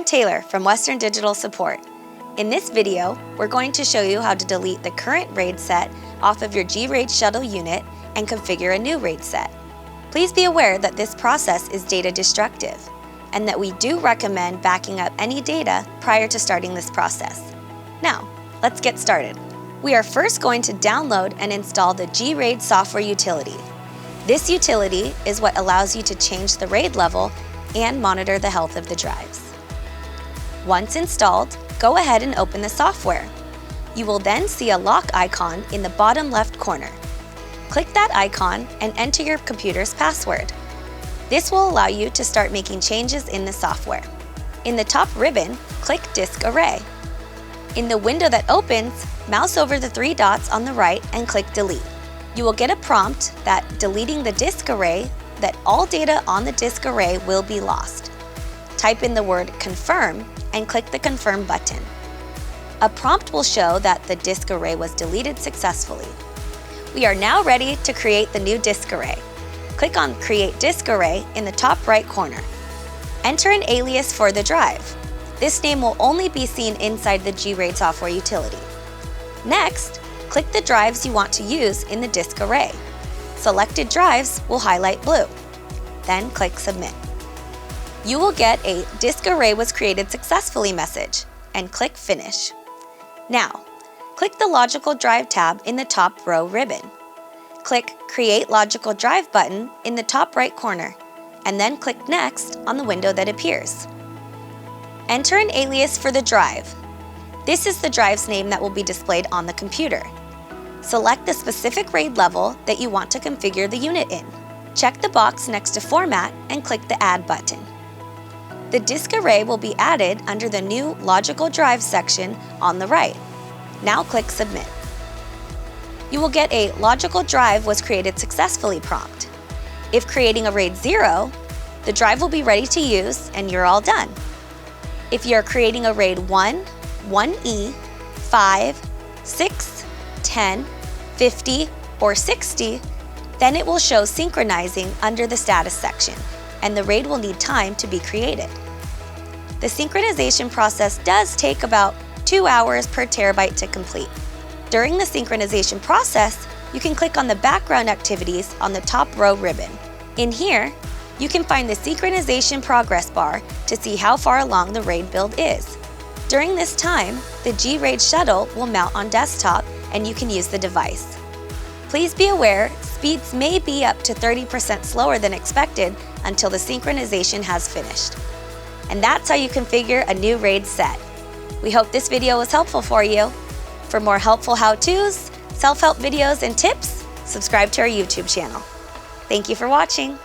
I'm Taylor from Western Digital Support. In this video, we're going to show you how to delete the current RAID set off of your JBOD shuttle unit and configure a new RAID set. Please be aware that this process is data destructive and that we do recommend backing up any data prior to starting this process. Now, let's get started. We are first going to download and install the JBOD software utility. This utility is what allows you to change the RAID level and monitor the health of the drives. Once installed, go ahead and open the software. You will then see a lock icon in the bottom left corner. Click that icon and enter your computer's password. This will allow you to start making changes in the software. In the top ribbon, click Disk Array. In the window that opens, mouse over the three dots on the right and click Delete. You will get a prompt that deleting the disk array, that all data on the disk array will be lost. Type in the word Confirm and click the Confirm button. A prompt will show that the disk array was deleted successfully. We are now ready to create the new disk array. Click on Create Disk Array in the top right corner. Enter an alias for the drive. This name will only be seen inside the JBOD software utility. Next, click the drives you want to use in the disk array. Selected drives will highlight blue. Then click Submit. You will get a Disk Array was created successfully message and click Finish. Now, click the Logical Drive tab in the top row ribbon. Click Create Logical Drive button in the top right corner and then click Next on the window that appears. Enter an alias for the drive. This is the drive's name that will be displayed on the computer. Select the specific RAID level that you want to configure the unit in. Check the box next to Format and click the Add button. The disk array will be added under the new Logical Drive section on the right. Now click Submit. You will get a Logical Drive was created successfully prompt. If creating a RAID 0, the drive will be ready to use and you're all done. If you're creating a RAID 1, 1E, 5, 6, 10, 50, or 60, then it will show synchronizing under the status section, and the RAID will need time to be created. The synchronization process does take about 2 hours per terabyte to complete. During the synchronization process, you can click on the background activities on the top row ribbon. In here, you can find the synchronization progress bar to see how far along the RAID build is. During this time, the JBOD shuttle will mount on desktop and you can use the device. Please be aware, speeds may be up to 30% slower than expected until the synchronization has finished. And that's how you configure a new RAID set. We hope this video was helpful for you. For more helpful how-tos, self-help videos and tips, subscribe to our YouTube channel. Thank you for watching.